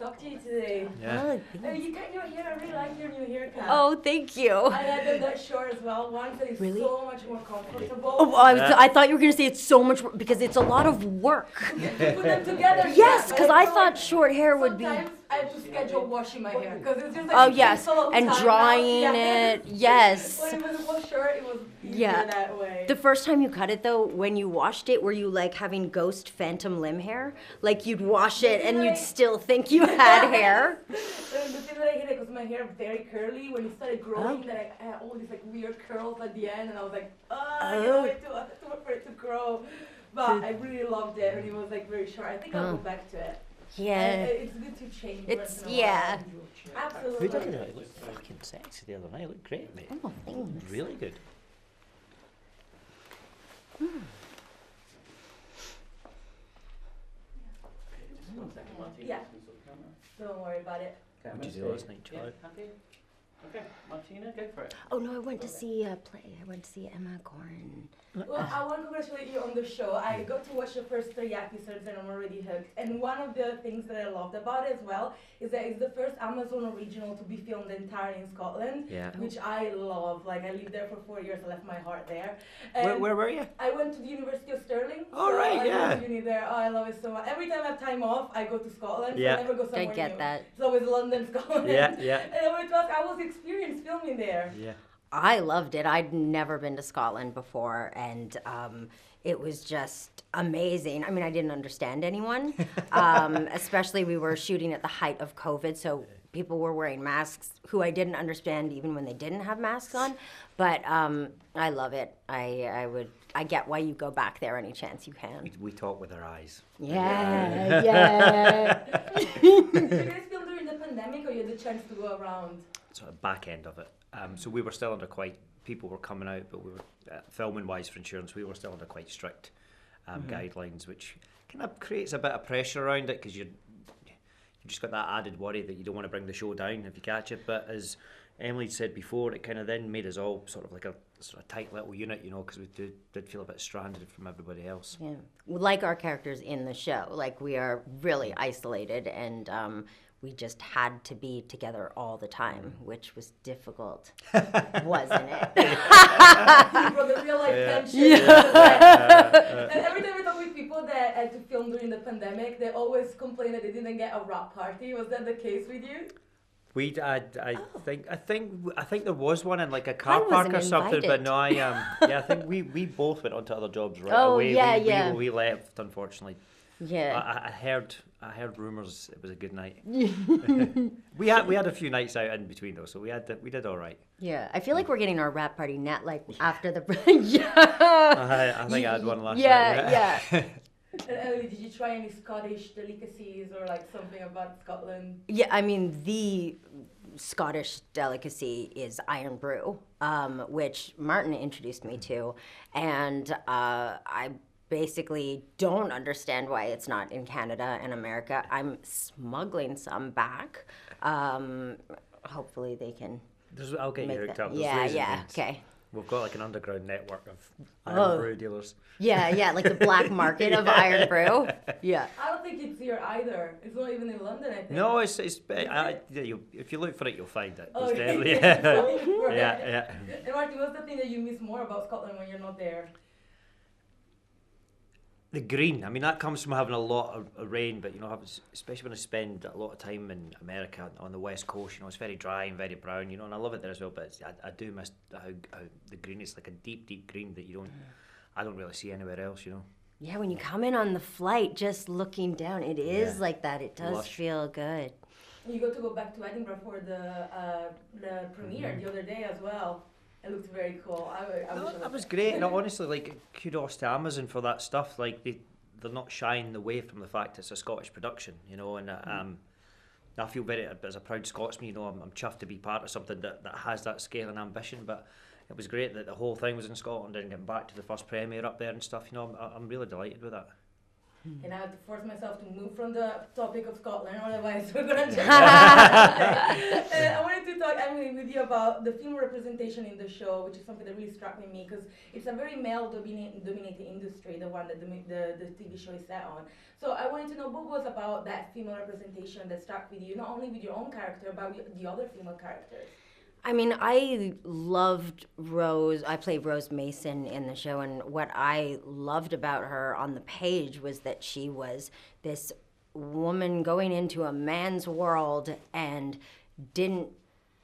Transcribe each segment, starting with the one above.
talk to you today. Yeah. You cut your hair. I really like your new haircut. Oh, thank you. I had that short as well. One that is so much more comfortable. Oh, I thought you were going to say it's so much because it's a lot of work. To put them together. Yes, because I thought short hair would be... Sometimes I have to schedule washing my hair because it's just like Oh, it yes, takes a long and time. drying it. Yes. When it was short, it was easier that way. The first time you cut it, though, when you washed it, were you like having ghost phantom limb hair? Like you'd wash it and you'd still think you had hair? The thing that I hated was my hair very curly. When it started growing, that I had all these like weird curls at the end, and I was like, I can't wait to for it to grow. But I really loved it, and it was like very short. I think I'll go back to it. Yeah. It's good to change. It's, Absolutely. Who did it? It looked fucking sexy the other night. It looked great, mate. Oh, thanks. Really good. Yeah. Don't worry about it. What did you do last night, Charlie? Okay, Martina, go for it. Oh, no, I went to see a play. I went to see Emma Corrin. Well, I want to congratulate you on the show. I got to watch the first 3 episodes and I'm already hooked. And one of the things that I loved about it as well is that it's the first Amazon original to be filmed entirely in Scotland, which I love. Like, I lived there for 4 years. I left my heart there. Where were you? I went to the University of Stirling. Oh, right, I went to uni there. Oh, I love it so much. Every time I have time off, I go to Scotland. So I never go somewhere I get new. that. It's always London, Scotland. Yeah. And I wanted to ask, how was the experience filming there? Yeah. I loved it. I'd never been to Scotland before, and it was just amazing. I mean, I didn't understand anyone, especially we were shooting at the height of COVID, so people were wearing masks who I didn't understand even when they didn't have masks on. But I love it. I get why you go back there any chance you can. We talk with our eyes. Yeah. Did you guys film during the pandemic, or you had the chance to go around? Sort of back end of it. So we were still under people were coming out, but we were, filming wise for insurance, we were still under quite strict guidelines, which kind of creates a bit of pressure around it because you just got that added worry that you don't want to bring the show down if you catch it. But as Emily said before, it kind of then made us all sort of like a sort of tight little unit, because we did feel a bit stranded from everybody else. Yeah, like our characters in the show, like we are really isolated and we just had to be together all the time, which was difficult, wasn't it? For the real life tension. And every time I talk with people that had to film during the pandemic, they always complain that they didn't get a wrap party. Was that the case with you? I think there was one in like a car park or something, invited. but no, I think we both went on to other jobs right away. We left, unfortunately. Yeah. I heard rumours it was a good night. we had a few nights out in between though, so we did all right. Yeah, I feel like we're getting our wrap party net like after the I think I had one last night. Yeah. And Emily, did you try any Scottish delicacies or like something about Scotland? Yeah, I mean the Scottish delicacy is iron brew, which Martin introduced me to, and I basically don't understand why it's not in Canada and America. I'm smuggling some back. Hopefully they can. I'll get you hooked up. Yeah. Okay. We've got like an underground network of iron brew dealers. Yeah, like the black market of iron brew. Yeah. I don't think it's here either. It's not even in London, I think. No, it's if you look for it, you'll find it. Oh, It's definitely, yeah. And Martin, what's the thing that you miss more about Scotland when you're not there? The green. I mean, that comes from having a lot of rain, but especially when I spend a lot of time in America on the west coast, it's very dry and very brown, and I love it there as well. But I do miss how the green is like a deep, deep green that I don't really see anywhere else. Yeah, when you come in on the flight, just looking down, it is like that. It does feel good. You got to go back to Edinburgh for the premiere the other day as well. It looked very cool. That was great. And honestly, like, kudos to Amazon for that stuff. Like, they're not shying away from the fact it's a Scottish production, and I feel very, as a proud Scotsman, I'm chuffed to be part of something that has that scale and ambition. But it was great that the whole thing was in Scotland and getting back to the first premiere up there and stuff. I'm really delighted with that. And I have to force myself to move from the topic of Scotland, otherwise we're going to I wanted to talk, Emily, with you about the female representation in the show, which is something that really struck with me because it's a very male-dominated industry, the one that the TV show is set on. So I wanted to know what was about that female representation that struck with you, not only with your own character, but with the other female characters. I mean, I loved Rose. I played Rose Mason in the show, and what I loved about her on the page was that she was this woman going into a man's world and didn't,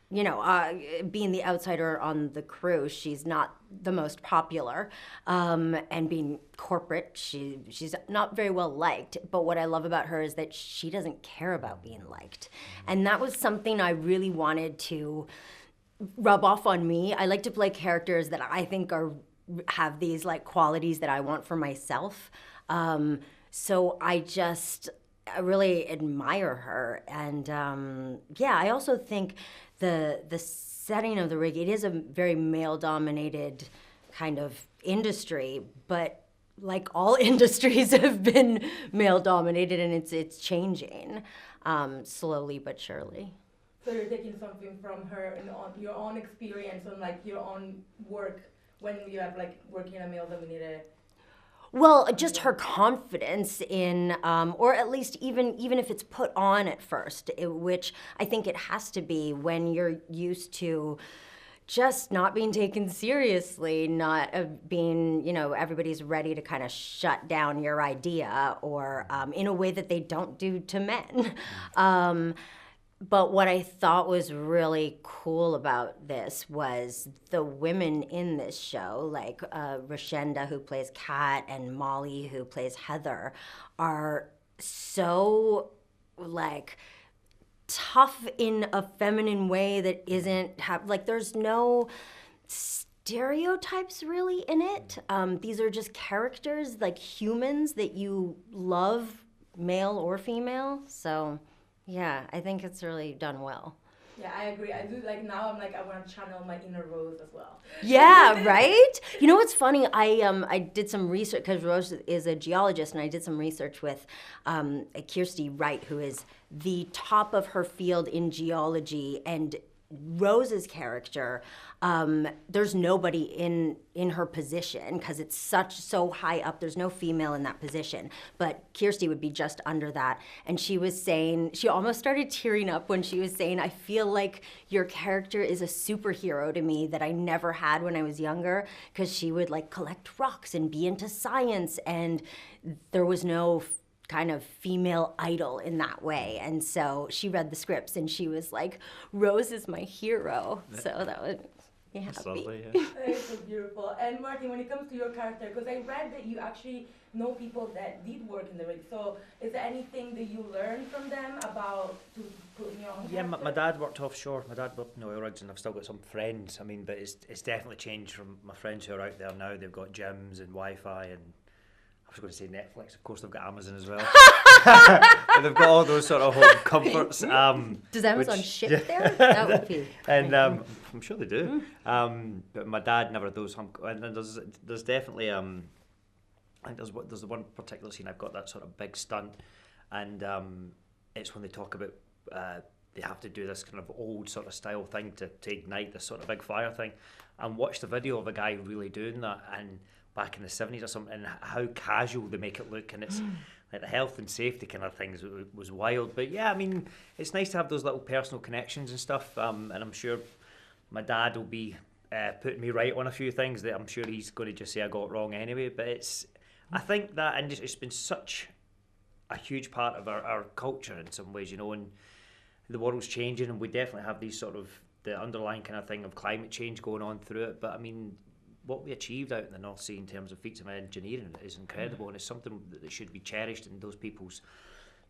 being the outsider on the crew, she's not the most popular, and being corporate, she's not very well liked. But what I love about her is that she doesn't care about being liked, and that was something I really wanted to rub off on me. I like to play characters that I think have these like qualities that I want for myself. So I really admire her, and I also think the setting of the rig, it is a very male-dominated kind of industry, but like all industries have been male-dominated, and it's changing slowly but surely. So you're taking something from her and on your own experience on like your own work when you have like working in a male-dominated. Well, just her confidence in, or at least even if it's put on at first, which I think it has to be when you're used to just not being taken seriously, not being, everybody's ready to kind of shut down your idea, or in a way that they don't do to men. But what I thought was really cool about this was the women in this show, like Rochenda, who plays Kat, and Molly, who plays Heather, are so like tough in a feminine way that isn't there's no stereotypes really in it. These are just characters, like humans that you love, male or female. So yeah, I think it's really done well. Yeah, I agree. I do now. I want to channel my inner Rose as well. Yeah, right. You know what's funny? I did some research because Rose is a geologist, and I did some research with Kirsty Wright, who is the top of her field in geology, and Rose's character, there's nobody in her position because it's so high up. There's no female in that position, but Kirsty would be just under that. And she was saying, she almost started tearing up when she was saying, I feel like your character is a superhero to me that I never had when I was younger, because she would collect rocks and be into science, and there was no kind of female idol in that way. And so she read the scripts and she was like, Rose is my hero. So that would be happy. Lovely, yeah. It's so beautiful. And Martin, when it comes to your character, because I read that you actually know people that did work in the rig. So is there anything that you learned from them about to put in your own character? My dad worked offshore. My dad worked in oil rigs, and I've still got some friends. But it's definitely changed from my friends who are out there now. They've got gyms and Wi-Fi, and I was going to say Netflix. Of course, they've got Amazon as well. But they've got all those sort of home comforts. Does Amazon ship there? That would be. And I'm sure they do. But my dad never had those. And there's definitely I think there's the one particular scene I've got that sort of big stunt, and it's when they talk about they have to do this kind of old sort of style thing to ignite this sort of big fire thing, and watch the video of a guy really doing that, and back in the 70s or something, and how casual they make it look, and it's like the health and safety kind of things was wild. But yeah, it's nice to have those little personal connections and stuff, and I'm sure my dad will be putting me right on a few things that I'm sure he's going to just say I got wrong anyway. But I think that industry's been such a huge part of our culture in some ways, and the world's changing, and we definitely have these sort of the underlying kind of thing of climate change going on through it. But what we achieved out in the North Sea in terms of feats of engineering is incredible, and it's something that should be cherished in those people's,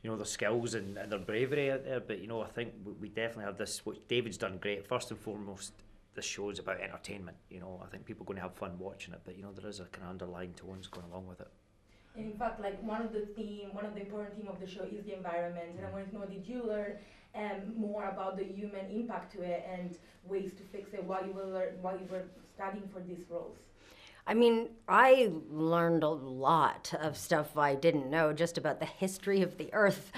their skills and their bravery out there. But I think we definitely have this. What David's done great. First and foremost, this show is about entertainment. I think people are going to have fun watching it, but there is a kind of underlying tones going along with it. And in fact, one of the important theme of the show is the environment. And I wanted to know, did you learn more about the human impact to it and ways to fix it while you were studying for these roles? I mean, I learned a lot of stuff I didn't know just about the history of the Earth.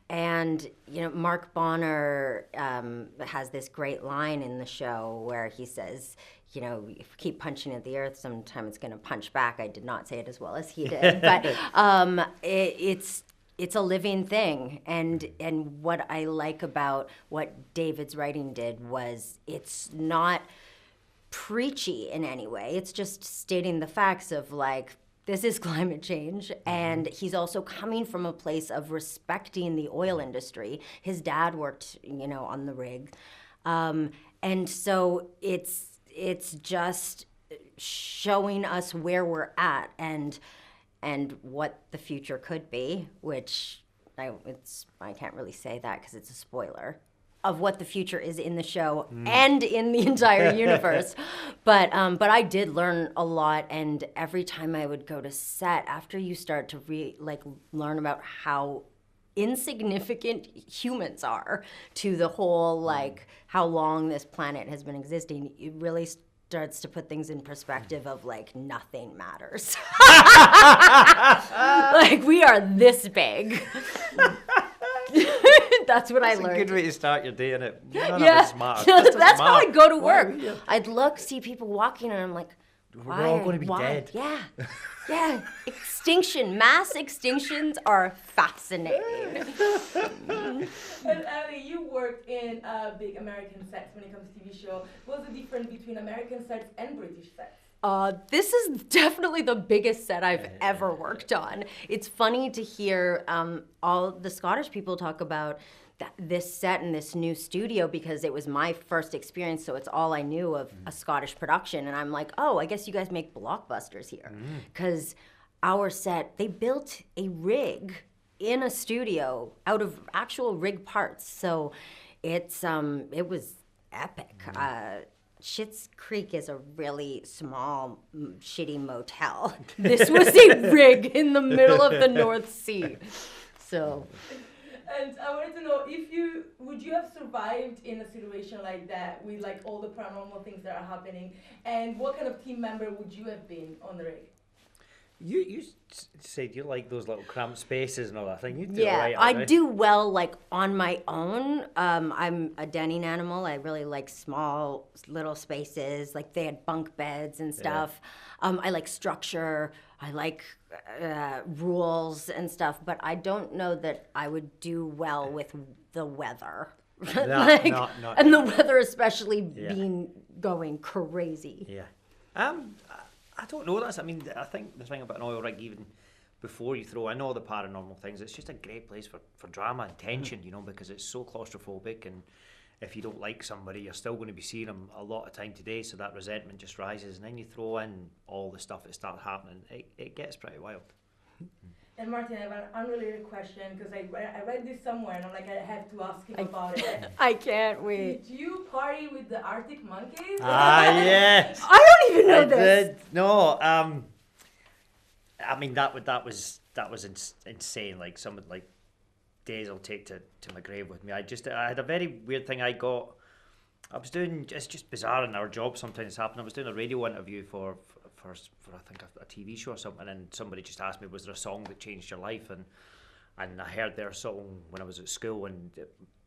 And, you know, Mark Bonner has this great line in the show where he says, you know, if you keep punching at the Earth, sometime it's going to punch back. I did not say it as well as he did, but it's a living thing. And what I like about what David's writing did was it's not preachy in any way. It's just stating the facts of like, this is climate change. And he's also coming from a place of respecting the oil industry. His dad worked, you know, on the rig. And so it's just showing us where we're at and what the future could be, which I can't really say that because it's a spoiler of what the future is in the show and in the entire universe. But I did learn a lot, and every time I would go to set, after you start to learn about how insignificant humans are to the whole, like, how long this planet has been existing, it really starts to put things in perspective of, like, nothing matters. Like, we are this big. That's what I learned. It's a good way to start your day, isn't it? That's how I go to work. I'd see people walking, and I'm like, we're all going to be dead. Yeah. Yeah. Extinction. Mass extinctions are fascinating. And Ali, you worked in big American sets when it comes to TV show. What's the difference between American sets and British sets? This is definitely the biggest set I've ever worked on. It's funny to hear all the Scottish people talk about this set and this new studio because it was my first experience, so it's all I knew of a Scottish production. And I'm like, oh, I guess you guys make blockbusters here. Because our set, they built a rig in a studio out of actual rig parts. So it was epic. Schitt's Creek is a really small, shitty motel. This was a rig in the middle of the North Sea. So. And I wanted to know would you have survived in a situation like that with like all the paranormal things that are happening, and what kind of team member would you have been on the rig? You said you like those little cramped spaces and all that thing. You do I do well like on my own. I'm a denning animal. I really like small little spaces. Like they had bunk beds and stuff. I like structure. I like rules and stuff. But I don't know that I would do well with the weather. The weather especially going crazy. Yeah. I don't know. I think the thing about an oil rig, even before you throw in all the paranormal things, it's just a great place for drama and tension, you know, because it's so claustrophobic, and if you don't like somebody, you're still going to be seeing them a lot of time today, so that resentment just rises, and then you throw in all the stuff that starts happening, it gets pretty wild. And Martin, I have an unrelated question, because I read this somewhere, and I'm like, I have to ask him about it. I can't wait. Did you party with the Arctic monkeys? Yes. I don't even know this. Did. No, I mean that was insane. Like some like days I'll take to my grave with me. I had a very weird thing. I was doing, it's just bizarre in our job sometimes happen. I was doing a radio interview for I think a TV show or something, and somebody just asked me, was there a song that changed your life? And I heard their song when I was at school, and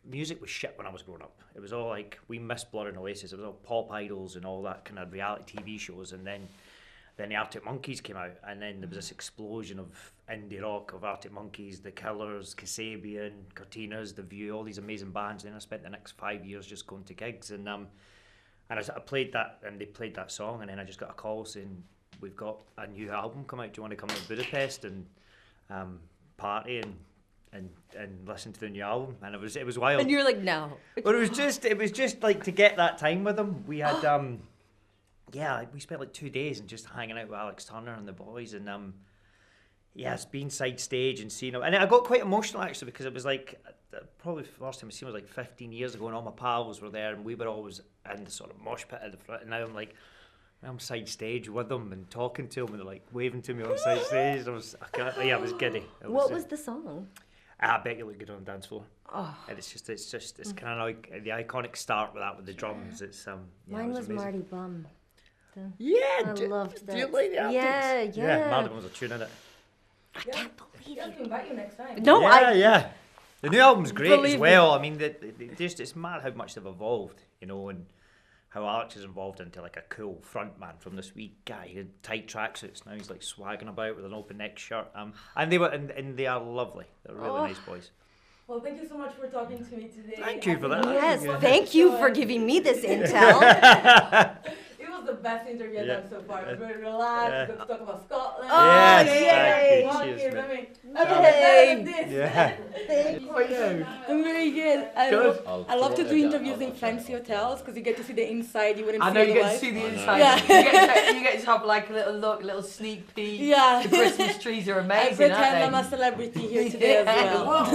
music was shit when I was growing up. It was all like, we missed Blur and Oasis. It was all pop idols and all that kind of reality TV shows, and then the Arctic Monkeys came out, and then there was this explosion of indie rock, of Arctic Monkeys, The Killers, Kasabian, Cortinas, The View, all these amazing bands. Then I spent the next 5 years just going to gigs, and I played that, and they played that song, and then I just got a call saying, we've got a new album come out, do you want to come to Budapest and party and listen to the new album? And it was wild. And you were like, no. But it was just like to get that time with them. We had we spent like 2 days and just hanging out with Alex Turner and the boys, and it's been side stage and seeing them. And I got quite emotional actually, because it was like probably the first time I seen was like 15 years ago, and all my pals were there, and we were always in the sort of mosh pit at the front, and now I'm side stage with them and talking to them, and they're like waving to me on side stage. It was giddy. What was the song? I Bet You Look Good on the Dance Floor. Oh. And it's kind of like the iconic start with the drums. It's Mine was amazing. Marty Bum. Acton. Yeah, I loved that. Do you like the Actons? Yeah, yeah. Yeah, Madam was a tune in it. I can't believe I have it. to invite you next time. No, Yeah. The new album's great as Believe well. I mean, it's mad how much they've evolved, you know, and how Alex is involved into like a cool front man from this wee guy in tight tracksuits. Now he's like swagging about with an open neck shirt. And they are lovely. They're really nice boys. Well, thank you so much for talking to me today. Thank you for that. Yes, Yeah. thank you for giving me this intel. It was the best interview I've done so far. It was very relaxed. Yeah. We got to talk about Scotland. Oh, Yes, yay. thank you. Cheers, mate. I mean, Yay. I'm this. Yeah. Thank How are you? I'm very good. Good. I love to do interviews in fancy hotels because you get to see the inside. You wouldn't I see know you get to otherwise. see the inside. Yeah. You get to have like a little look, a little sneak peek. Yeah. The Christmas trees are I amazing, pretend I'm a aren't celebrity here today as well.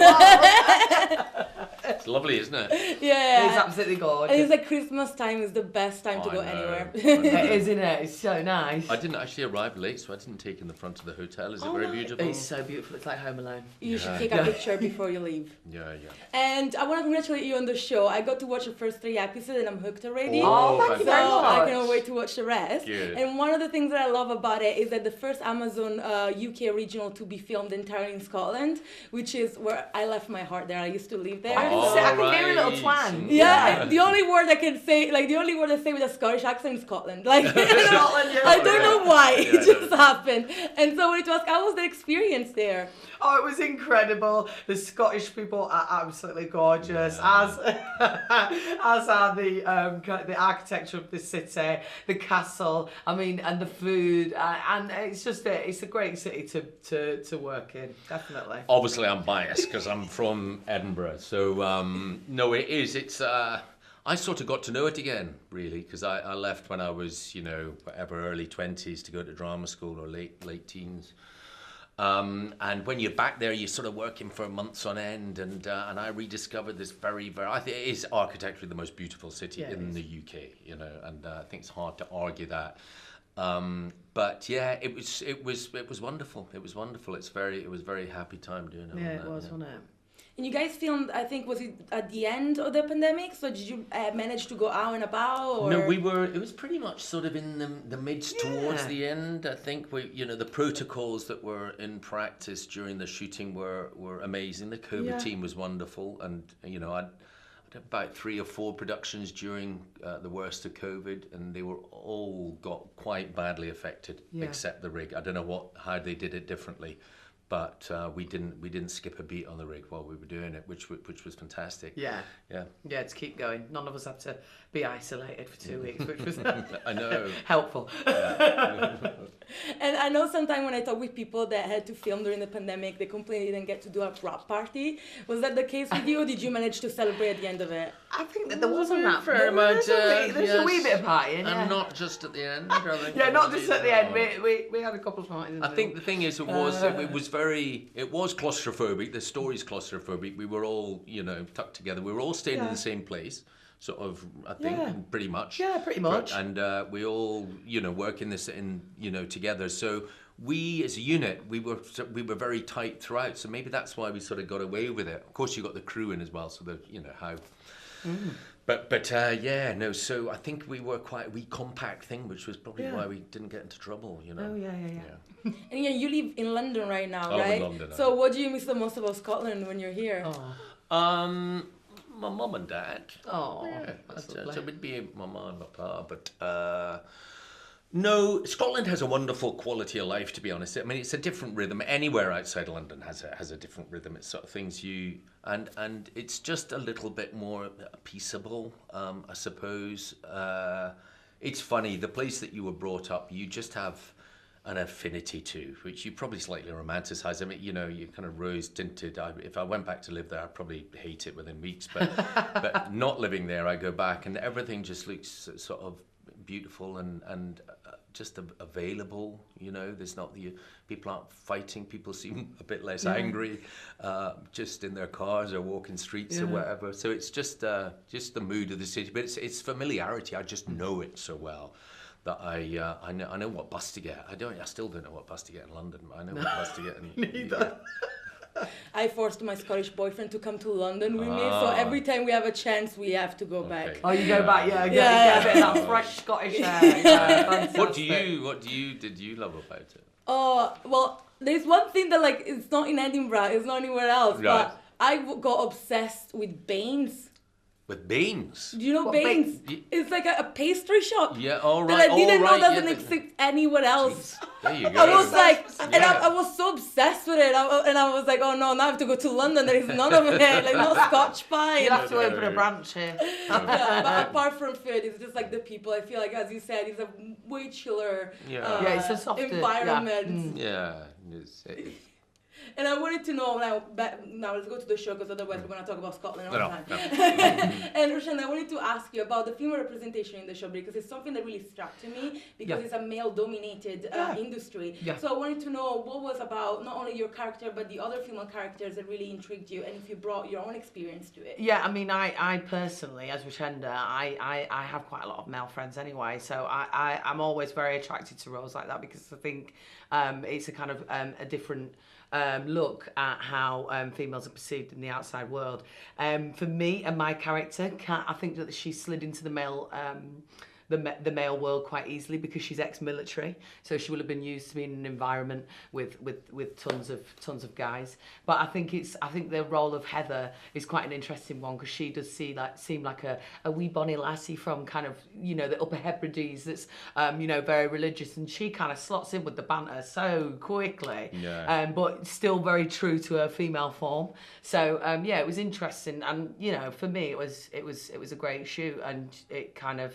It's lovely, isn't it? they? Yeah. It's absolutely gorgeous. And it's like Christmas time is the best time to I go know. anywhere. It is, isn't it? It's so nice. I didn't actually arrive late, so I didn't take in the front of the hotel. Is it very no. beautiful? It's so beautiful. It's like Home Alone. You should Yeah. take a picture before you leave. Yeah. And I want to congratulate you on the show. I got to watch the first 3 episodes and I'm hooked already. Oh, thank you So very much. I cannot wait to watch the rest. Good. And one of the things that I love about it is that the first Amazon UK original to be filmed entirely in Scotland, which is where I left my heart there. I used to live there. I Oh, can hear a little right. twang. Yeah, the only word I can say, like the only word I say with a Scottish accent is Scotland. Like, Scotland, yeah. I don't know why, Yeah, it just happened. And so when it was, how was the experience there? Oh, it was incredible. The Scottish people are absolutely gorgeous, as are the architecture of the city, the castle. I mean, and the food, and it's a great city to work in, definitely. Obviously, I'm biased because I'm from Edinburgh. So, no, it is. It's. I sort of got to know it again, really, because I left when I was, early 20s to go to drama school or late teens. And when you're back there, you're sort of working for months on end, and I rediscovered this very, I think it is architecturally the most beautiful city in the UK, and I think it's hard to argue that. But yeah, it was wonderful. It was wonderful. It was a very happy time doing it. Yeah, it was, wasn't it? And you guys filmed, I think, was it at the end of the pandemic? So did you manage to go out and about? Or? No, it was pretty much sort of in the midst towards the end. I think the protocols that were in practice during the shooting were amazing. The COVID team was wonderful, and I'd about 3 or 4 productions during the worst of COVID, and they were all got quite badly affected, except the rig. I don't know how they did it differently. But we didn't skip a beat on the rig while we were doing it, which was fantastic. Yeah. To keep going. None of us had to be isolated for 2 weeks, which was I know helpful. And I know sometimes when I talk with people that had to film during the pandemic, they complain they didn't get to do a wrap party. Was that the case with you, or did you manage to celebrate at the end of it? I think that there was a wrap. very much. There's a wee bit of partying, and not just at the end. Yeah, not just at the end. We had a couple of parties. I think the thing is, it was claustrophobic. The story's claustrophobic. We were all, tucked together. We were all staying in the same place, sort of. I think pretty much. Yeah, pretty much. And we all, working this together. So we, as a unit, we were very tight throughout. So maybe that's why we sort of got away with it. Of course, you got the crew in as well. So how. But so I think we were quite a wee compact thing, which was probably why we didn't get into trouble, Oh, yeah. And you live in London right now, I live right? in London, So what do you miss the most about Scotland when you're here? My mum and dad. Oh, Yeah, that's so lovely. it'd be my mum and my pa, but no, Scotland has a wonderful quality of life, to be honest. I mean, it's a different rhythm. Anywhere outside London has a different rhythm. It's sort of things and it's just a little bit more peaceable, I suppose. It's funny, the place that you were brought up, you just have an affinity to, which you probably slightly romanticize. I mean, you're kind of rose tinted. If I went back to live there, I'd probably hate it within weeks. But not living there, I go back and everything just looks sort of beautiful and just available. There's not people aren't fighting. People seem a bit less angry, just in their cars or walking streets or whatever. So it's just the mood of the city. But it's familiarity. I just know it so well. That I know what bus to get. I still don't know what bus to get in London. I know what bus to get in. Neither. I forced my Scottish boyfriend to come to London with me, so every time we have a chance, we have to go back. Oh, you go back, get a bit of that fresh Scottish air. What did you love about it? Oh, well, there's one thing that, like, it's not in Edinburgh, it's not anywhere else, Right. but I got obsessed with Baines. With beans? Do you know Baines? It's like a pastry shop. Yeah, all That right. I didn't know doesn't yeah, exist anywhere else. There you go. I was like, and I was so obsessed with it, and I was like, oh no, now I have to go to London. There is none of it, like no Scotch pie. You'll have to open a branch here. Yeah, but apart from food, it's just like the people. I feel like, as you said, it's a way chiller it's a softer environment. Yeah. And I wanted to know now let's go to the show, because otherwise we're going to talk about Scotland all the time. No. And Rochenda, I wanted to ask you about the female representation in the show, because it's something that really struck to me, because it's a male-dominated industry. Yeah. So I wanted to know what was about not only your character, but the other female characters that really intrigued you, and if you brought your own experience to it. Yeah, I mean, I personally, as Rochenda, I have quite a lot of male friends anyway, so I'm always very attracted to roles like that, because I think it's a kind of a different look at how females are perceived in the outside world. For me and my character, I think that she slid into the male the male world quite easily, because she's ex-military, so she will have been used to being in an environment with tons of guys. But I think the role of Heather is quite an interesting one, because she does seem like a wee bonny lassie from kind of, you know, the Upper Hebrides that's you know, very religious, and she kind of slots in with the banter so quickly, but still very true to her female form. So yeah, it was interesting, and you know, for me it was a great shoot, and it kind of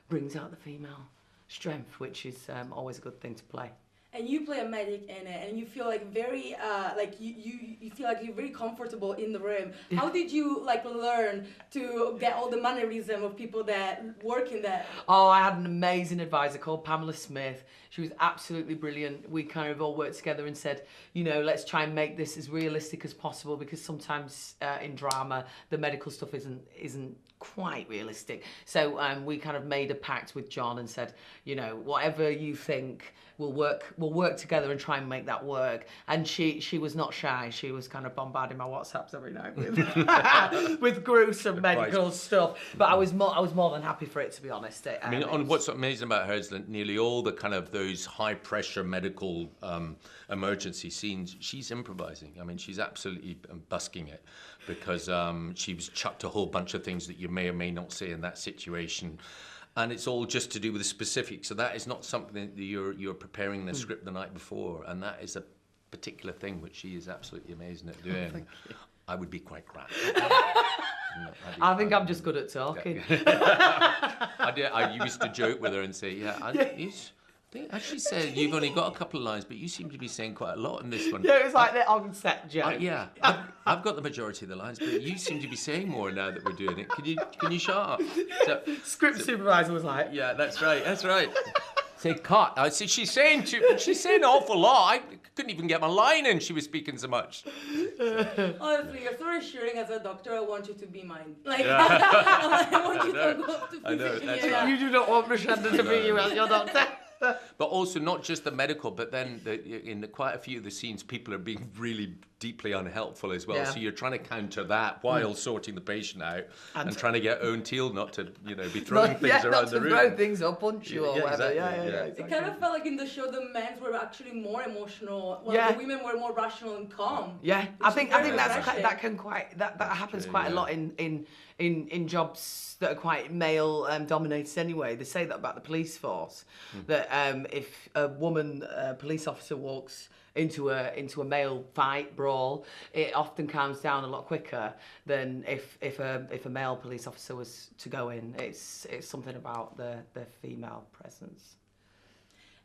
brings out the female strength, which is always a good thing to play. And you play a medic in it, and you feel like very, like you feel like you're very comfortable in the room. How did you like learn to get all the mannerism of people that work in that? Oh, I had an amazing advisor called Pamela Smith. She was absolutely brilliant. We kind of all worked together and said, you know, let's try and make this as realistic as possible, because sometimes in drama the medical stuff isn't quite realistic. So we kind of made a pact with John and said, you know, whatever you think, we'll work together and try and make that work. And she was not shy. She was kind of bombarding my WhatsApps every night with with gruesome medical stuff. But I was more than happy for it, to be honest. I mean, what's amazing about her is that nearly all the kind of those high pressure medical emergency scenes, she's improvising. I mean, she's absolutely busking it, because she was chucked a whole bunch of things that you may or may not say in that situation. And it's all just to do with the specifics. So that is not something that you're preparing the script the night before. And that is a particular thing which she is absolutely amazing at doing. I would be quite crap. I think I'm just good at talking. I used to joke with her and say, I actually said you've only got a couple of lines, but you seem to be saying quite a lot in this one. Yeah, it was like the on-set joke. I've got the majority of the lines, but you seem to be saying more now that we're doing it. Can you shut up? Script supervisor was like, yeah, that's right. Say cut. I said she's saying an awful lot. I couldn't even get my line in. She was speaking so much. Honestly, you're so reassuring as a doctor. I want you to be mine. Like, I want you to go up to physician. Right. You do not want Rochenda to be you as your doctor. But also not just the medical, but then in quite a few of the scenes, people are being really deeply unhelpful as well. Yeah. So you're trying to counter that while sorting the patient out and trying to get Owen Teal not to, you know, be throwing things around the room. Not to throw things or punch you or whatever. Exactly, Exactly. It kind of felt like in the show the men were actually more emotional, while the women were more rational and calm. Yeah, I think that happens true, quite a lot in jobs that are quite male dominated anyway. They say that about the police force, that if a woman police officer walks into a male fight brawl, it often calms down a lot quicker than if a male police officer was to go in. It's something about the female presence.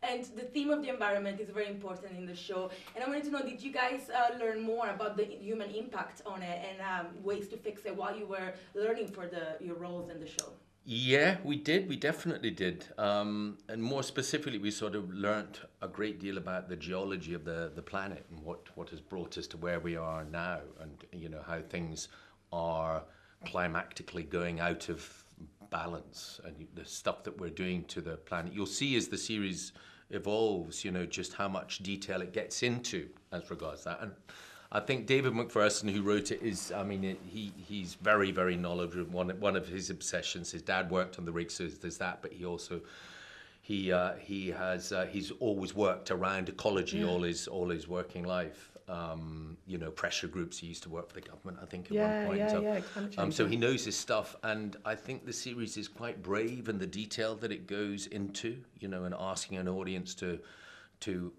And the theme of the environment is very important in the show. And I wanted to know, did you guys learn more about the human impact on it and ways to fix it while you were learning for your roles in the show? Yeah, we did. We definitely did. And more specifically, we sort of learnt a great deal about the geology of the planet and what has brought us to where we are now, and you know how things are climactically going out of balance, and the stuff that we're doing to the planet. You'll see as the series evolves, you know, just how much detail it gets into as regards that. And I think David McPherson, who wrote it, is, I mean, he's very, very knowledgeable. One of his obsessions, his dad worked on the rig, so there's that, but he also, he's always worked around ecology all his working life. You know, pressure groups. He used to work for the government, I think, at one point. So he knows his stuff, and I think the series is quite brave in the detail that it goes into, you know, and asking an audience to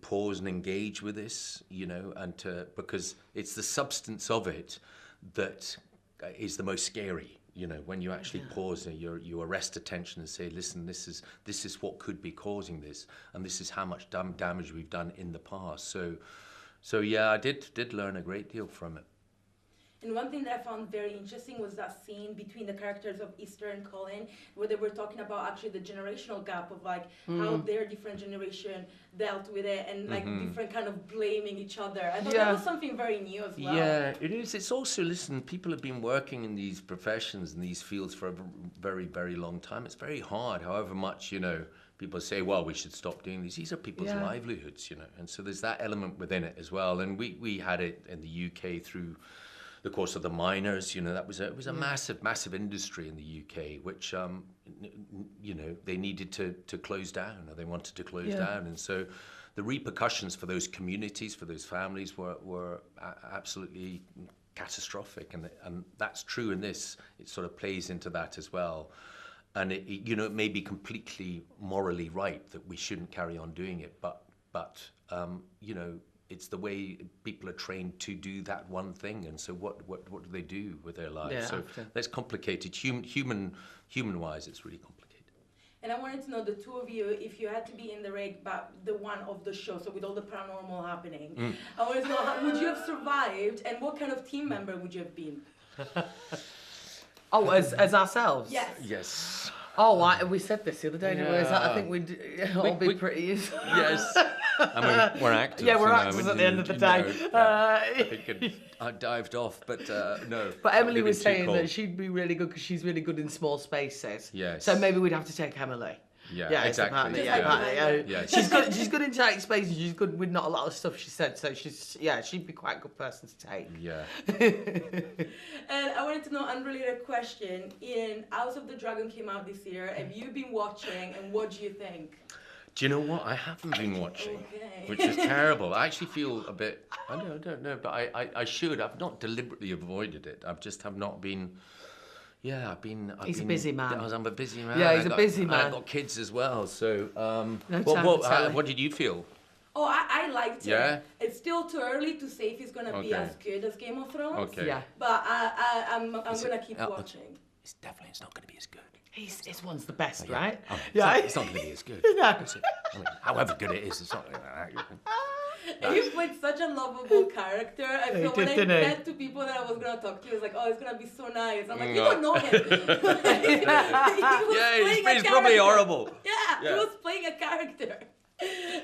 pause and engage with this, you know, and because it's the substance of it that is the most scary. You know, when you actually pause and you arrest attention and say, listen, this is what could be causing this, and this is how much damage we've done in the past. So yeah, I did learn a great deal from it. And one thing that I found very interesting was that scene between the characters of Esther and Colin, where they were talking about actually the generational gap of like how their different generation dealt with it, and like different kind of blaming each other. I thought that was something very new as well. Yeah, it is. It's also, listen, people have been working in these professions and these fields for a very, very long time. It's very hard, however much, you know, people say, well, we should stop doing these. These are people's livelihoods, you know, and so there's that element within it as well. And we had it in the UK through the course of the miners, you know, it was a massive industry in the UK, which, you know, they needed to close down, or they wanted to close down. And so the repercussions for those communities, for those families were absolutely catastrophic. And that's true in this. It sort of plays into that as well. And it you know, it may be completely morally right that we shouldn't carry on doing it, but you know, it's the way people are trained to do that one thing, and so what do they do with their lives? Yeah, so that's complicated. Human-wise, it's really complicated. And I wanted to know, the two of you, if you had to be in the rig, but the one of the show, so with all the paranormal happening, I wanted to know, how would you have survived, and what kind of team member would you have been? Oh, as ourselves? Yes. Yes. Oh, we said this the other day, didn't we? I think we'd all be pretty... Yes. I mean, we're actors. Yeah, we're you know, actors at the end of the day. I dived off, but no. But Emily was saying that she'd be really good because she's really good in small spaces. Yes. So maybe we'd have to take Emily. Yeah, exactly. Yeah. She's good in tight spaces. She's good with not a lot of stuff, she said. So she'd be quite a good person to take. Yeah. And I wanted to know, unrelated question, Iain, House of the Dragon came out this year. Have you been watching, and what do you think? Do you know what? I haven't been watching, which is terrible. I actually feel a bit, I don't know, but I should. I've not deliberately avoided it. Have not been... Yeah, He's a busy man. I'm a busy man. Yeah, he's a busy man. I've got kids as well, so... what did you feel? Oh, I liked it. Yeah? It's still too early to say if it's going to be as good as Game of Thrones. Okay. Yeah. But I'm going to keep watching. It's not going to be as good. His one's the best, right? Oh, yeah. It's not going to be as good. No. Is it? I mean, however good it is, it's not like that. And you played such a lovable character. I feel when I said to people that I was going to talk to you, I was like, oh, it's going to be so nice. I'm like, you don't know him. He's probably horrible. Yeah, he was playing a character.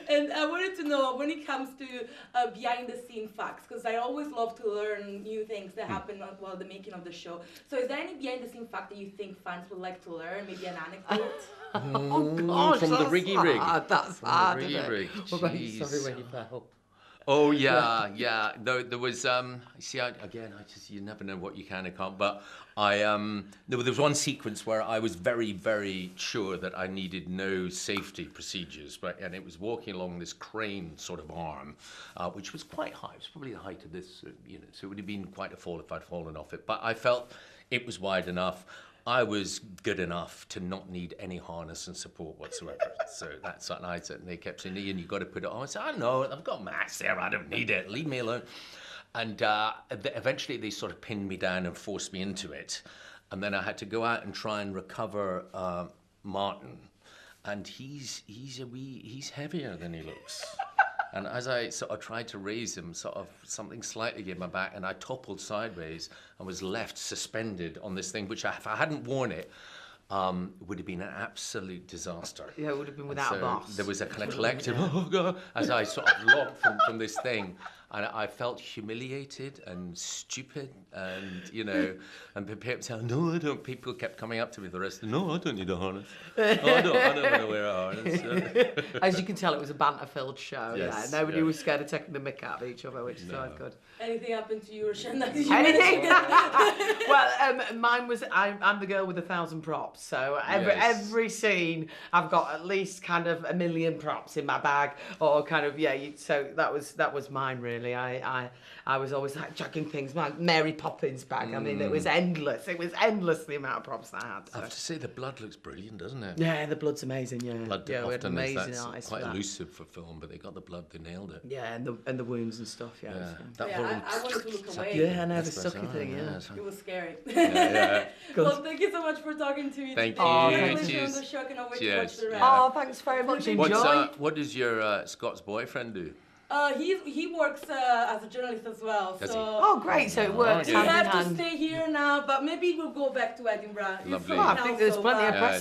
And I wanted to know, when it comes to behind-the-scene facts, because I always love to learn new things that happen while the making of the show. So is there any behind-the-scene fact that you think fans would like to learn? Maybe an anecdote? Oh, gosh, from the Riggy Rig. That's hard, Riggy isn't it? Rig. What about you? Sorry when you fell. Oh yeah. There was you never know what you can and can't. But there was one sequence where I was very, very sure that I needed no safety procedures, and it was walking along this crane sort of arm, which was quite high. It was probably the height of this, so it would have been quite a fall if I'd fallen off it. But I felt it was wide enough. I was good enough to not need any harness and support whatsoever. So that's what I said. And they kept saying, Iain, you've got to put it on. I said, I know, I've got mats there, I don't need it, leave me alone. And eventually they sort of pinned me down and forced me into it. And then I had to go out and try and recover Martin. And he's heavier than he looks. And as I sort of tried to raise him, sort of something slightly gave my back, and I toppled sideways and was left suspended on this thing, which if I hadn't worn it, would have been an absolute disaster. Yeah, it would have been without a boss. There was a kind of collective, oh God, as I sort of locked from this thing. And I felt humiliated and stupid, and you know, and people saying, "No, I don't." People kept coming up to me the rest. No, I don't need a harness. Oh, I don't want to wear a harness. As you can tell, it was a banter-filled show. Yes, yeah, nobody yeah. was scared of taking the mick out of each other, which is always good. Anything happened to you, Rochenda? Did you Anything? mention- Well, mine was I'm the girl with 1,000 props. So every scene, I've got at least kind of 1 million props in my bag, or kind of so that was mine really. I was always like chucking things. My Mary Poppins bag. I mean, it was endless. It was endless the amount of props that I had. So. I have to say, the blood looks brilliant, doesn't it? Yeah, the blood's amazing. Yeah, Blood we had often amazing is artists quite for that. elusive for film, but they got the blood, they nailed it. Yeah, and the wounds and stuff. Yeah. Yeah, So. that Yeah, whole I wanted to look away. Yeah, I know the That's sucky bizarre, thing. Yeah. it's- It was scary. yeah. Well, thank you so much for talking to me. Thank today. you. Congratulations Cheers. on the show. Cannot wait to Cheers. watch the rest. Yeah. Oh, thanks very much. Enjoy. What does your Scots boyfriend do? He works as a journalist as well. Does so he? Oh, great. So it works Oh, we yeah. hand in have to hand. stay here now, but maybe we'll go back to Edinburgh. It's Lovely. so Oh, I think there's now, plenty of but- press